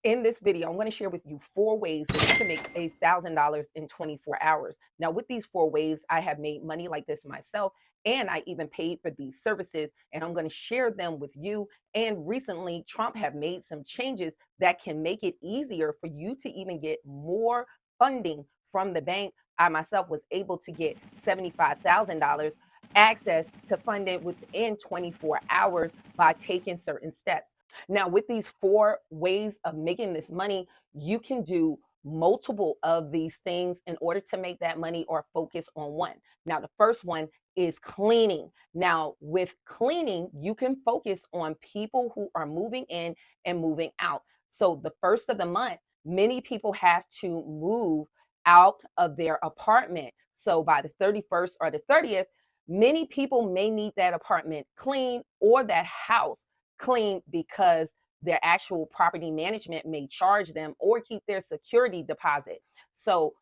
In this video, I'm going to share with you 4 ways that you can make $1,000 in 24 hours. Now, with these 4 ways, I have made money like this myself, and I even paid for these services, and I'm going to share them with you. And recently, Trump have made some changes that can make it easier for you to even get more funding from the bank. I myself was able to get $75,000 access to funding within 24 hours by taking certain steps. Now, with these 4 ways of making this money, you can do multiple of these things in order to make that money or focus on one. Now, the first one is cleaning. Now, with cleaning, you can focus on people who are moving in and moving out. So, the first of the month, many people have to move out of their apartment. So, by the 31st or the 30th, many people may need that apartment clean or that house clean because their actual property management may charge them or keep their security deposit. So,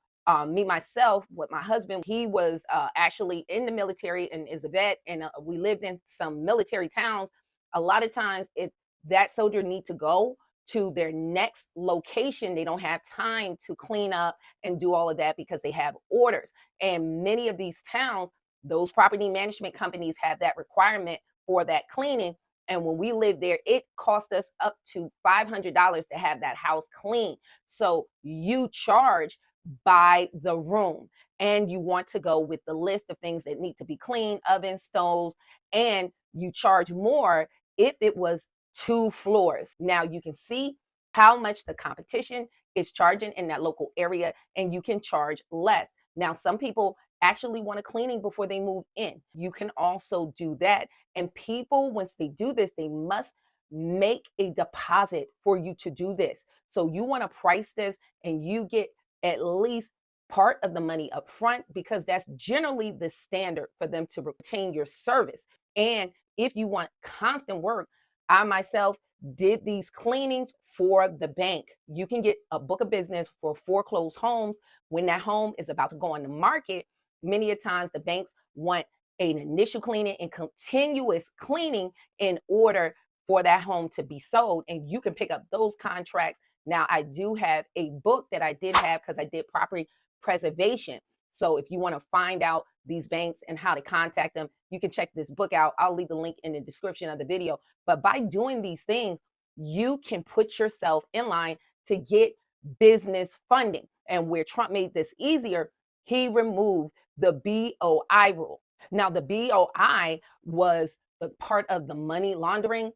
me myself, with my husband, he was actually in the military and is a vet, and we lived in some military towns. A lot of times, if that soldier need to go to their next location, they don't have time to clean up and do all of that because they have orders. And many of these towns, those property management companies have that requirement for that cleaning. And when we lived there, it cost us up to $500 to have that house clean. So you charge by the room, and you want to go with the list of things that need to be cleaned, ovens, stoves, and you charge more if it was 2 floors. Now you can see how much the competition is charging in that local area, and you can charge less. Now, some people actually want a cleaning before they move in. You can also do that. And people, once they do this, they must make a deposit for you to do this. So you want to price this and you get at least part of the money up front, because that's generally the standard for them to retain your service. And if you want constant work, I myself did these cleanings for the bank. You can get a book of business for foreclosed homes. When that home is about to go on the market, many a times the banks want an initial cleaning and continuous cleaning in order for that home to be sold, and you can pick up those contracts. Now, I do have a book that I did have because I did property preservation. So if you want to find out these banks and how to contact them, you can check this book out. I'll leave the link in the description of the video. But by doing these things, you can put yourself in line to get business funding. And where Trump made this easier, he removed the BOI rule. Now, the BOI was the part of the money laundering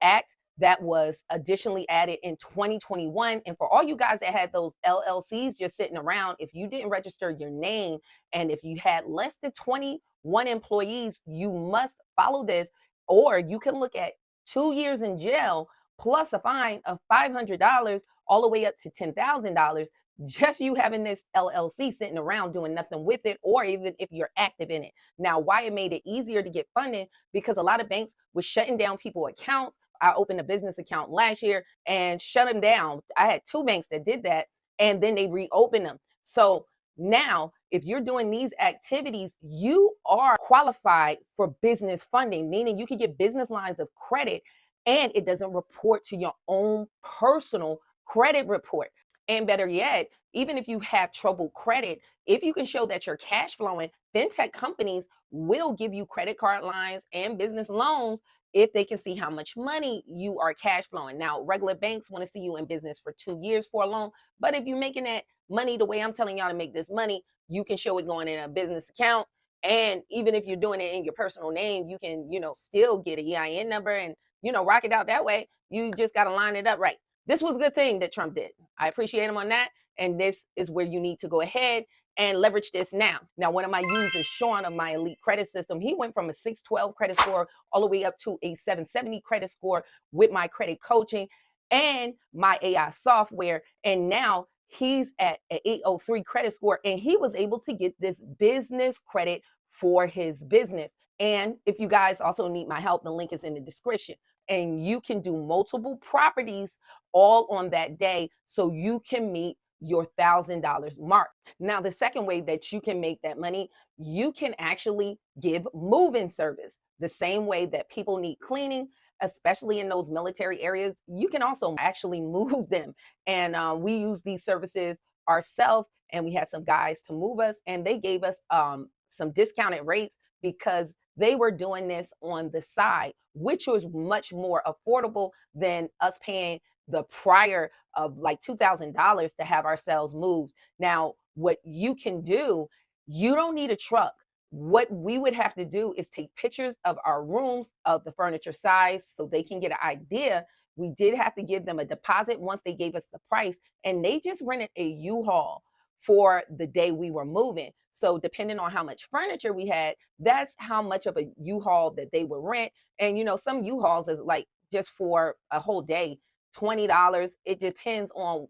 act that was additionally added in 2021. And for all you guys that had those LLCs just sitting around, if you didn't register your name and if you had less than 21 employees, you must follow this, or you can look at 2 years in jail plus a fine of $500 all the way up to $10,000, just you having this LLC sitting around doing nothing with it, or even if you're active in it. Now, why it made it easier to get funding, because a lot of banks were shutting down people's accounts. I opened a business account last year and shut them down. I had 2 banks that did that, and then they reopened them. So now, if you're doing these activities, you are qualified for business funding, meaning you can get business lines of credit, and it doesn't report to your own personal credit report. And better yet, even if you have troubled credit, if you can show that you're cash flowing, fintech companies will give you credit card lines and business loans if they can see how much money you are cash flowing. Now, regular banks want to see you in business for 2 years for a loan, but if you're making that money the way I'm telling y'all to make this money, you can show it going in a business account. And even if you're doing it in your personal name, you can, still get an EIN number and, rock it out that way. You just got to line it up right. This was a good thing that Trump did. I appreciate him on that. And this is where you need to go ahead and leverage this now. Now, one of my users, Sean, of my elite credit system, he went from a 612 credit score all the way up to a 770 credit score with my credit coaching and my AI software. And now he's at an 803 credit score, and he was able to get this business credit for his business. And if you guys also need my help, the link is in the description. And you can do multiple properties all on that day so you can meet your $1,000 mark. Now, the second way that you can make that money, you can actually give move-in service. The same way that people need cleaning, especially in those military areas, you can also actually move them. And we use these services ourselves, and we had some guys to move us, and they gave us some discounted rates because they were doing this on the side, which was much more affordable than us paying the prior of like $2,000 to have ourselves moved. Now, what you can do, you don't need a truck. What we would have to do is take pictures of our rooms, of the furniture size, so they can get an idea. We did have to give them a deposit once they gave us the price, and they just rented a U-Haul for the day we were moving. So depending on how much furniture we had, that's how much of a U-Haul that they would rent. And some U-Hauls is like just for a whole day, $20. It depends on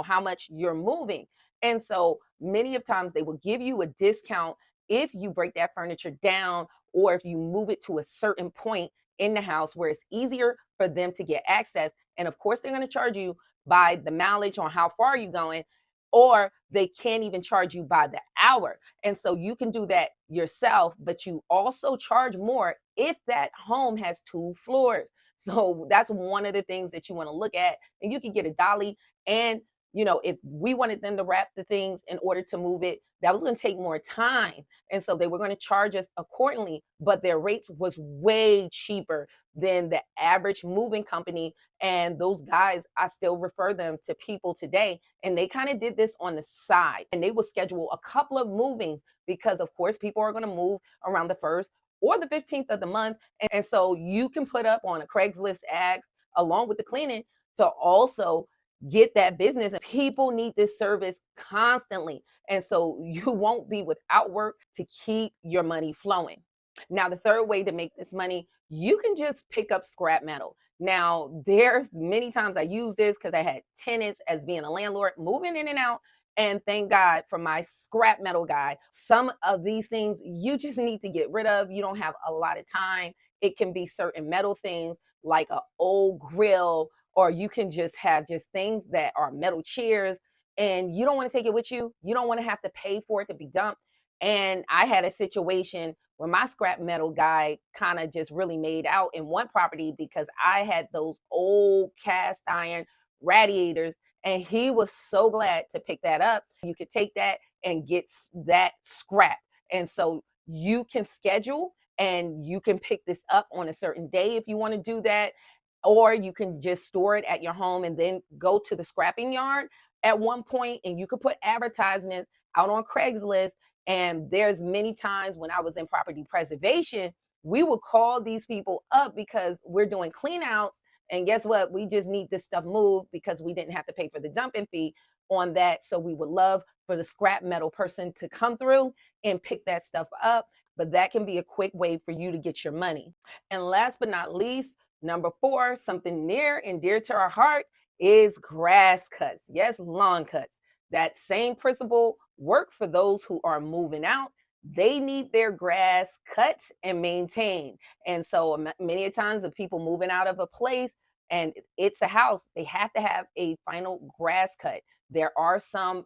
how much you're moving. And so many of times they will give you a discount if you break that furniture down, or if you move it to a certain point in the house where it's easier for them to get access. And of course, they're going to charge you by the mileage on how far you're going, or they can't even charge you by the hour. And so you can do that yourself, but you also charge more if that home has 2 floors. So that's one of the things that you want to look at. And you can get a dolly. And if we wanted them to wrap the things in order to move it, that was going to take more time. And so they were going to charge us accordingly, but their rates was way cheaper than the average moving company. And those guys, I still refer them to people today. And they kind of did this on the side, and they will schedule a couple of movings because of course people are going to move around the 1st or the 15th of the month. And so you can put up on a Craigslist ad along with the cleaning to also get that business. And people need this service constantly. And so you won't be without work to keep your money flowing. Now, the third way to make this money, you can just pick up scrap metal. Now, there's many times I use this because I had tenants as being a landlord moving in and out. And thank God for my scrap metal guy. Some of these things you just need to get rid of. You don't have a lot of time. It can be certain metal things like an old grill, or you can just have just things that are metal chairs, and you don't want to take it with you. You don't want to have to pay for it to be dumped. And I had a situation where my scrap metal guy kind of just really made out in one property because I had those old cast iron radiators, and he was so glad to pick that up. You could take that and get that scrap. And so you can schedule and you can pick this up on a certain day if you want to do that, or you can just store it at your home and then go to the scrapping yard at one point, and you could put advertisements out on Craigslist. And there's many times when I was in property preservation, we would call these people up because we're doing clean outs, and guess what, we just need this stuff moved because we didn't have to pay for the dumping fee on that. So we would love for the scrap metal person to come through and pick that stuff up. But that can be a quick way for you to get your money. And last but not least, number 4, something near and dear to our heart, is grass cuts. Yes, lawn cuts. That same principle work for those who are moving out. They need their grass cut and maintained. And so many times the people moving out of a place and it's a house, they have to have a final grass cut. There are some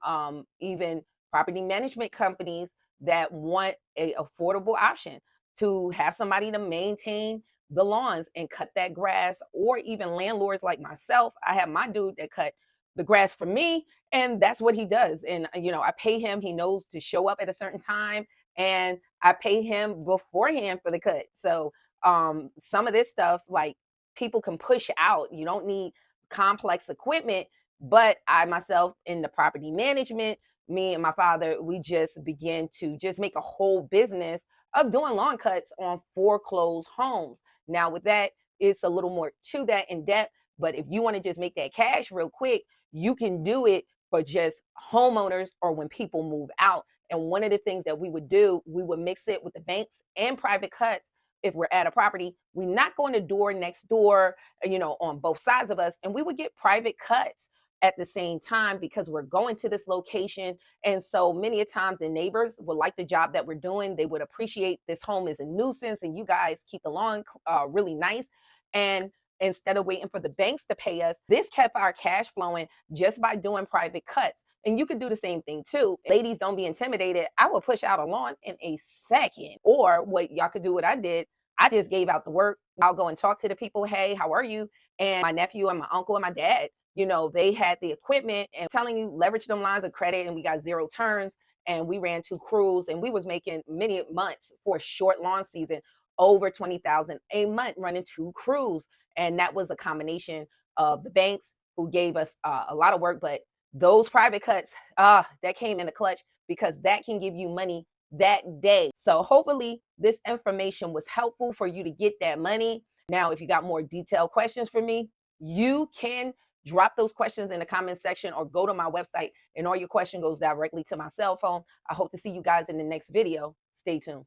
even property management companies that want a affordable option to have somebody to maintain the lawns and cut that grass, or even landlords like myself. I have my dude that cut the grass for me, and that's what he does. And I pay him. He knows to show up at a certain time, and I pay him beforehand for the cut. So some of this stuff, like, people can push out. You don't need complex equipment. But I myself, in the property management, me and my father, we just begin to just make a whole business of doing lawn cuts on foreclosed homes. Now, with that, it's a little more to that in depth. But if you want to just make that cash real quick, you can do it for just homeowners or when people move out. And one of the things that we would do, we would mix it with the banks and private cuts. If we're at a property, we knock on the door next door, on both sides of us, and we would get private cuts at the same time because we're going to this location. And so many a times the neighbors would like the job that we're doing. They would appreciate this home is a nuisance and you guys keep the lawn really nice. And instead of waiting for the banks to pay us, this kept our cash flowing just by doing private cuts. And you can do the same thing too. Ladies, don't be intimidated. I will push out a lawn in a second. Or what y'all could do, what I did, I just gave out the work. I'll go and talk to the people. Hey, how are you? And my nephew and my uncle and my dad, they had the equipment and telling you leverage them lines of credit, and we got zero turns, and we ran 2 crews, and we was making many months for a short lawn season over 20,000 a month running 2 crews. And that was a combination of the banks who gave us a lot of work, but those private cuts, that came in a clutch, because that can give you money that day. So hopefully this information was helpful for you to get that money. Now, if you got more detailed questions for me, you can drop those questions in the comment section or go to my website, and all your question goes directly to my cell phone. I hope to see you guys in the next video. Stay tuned.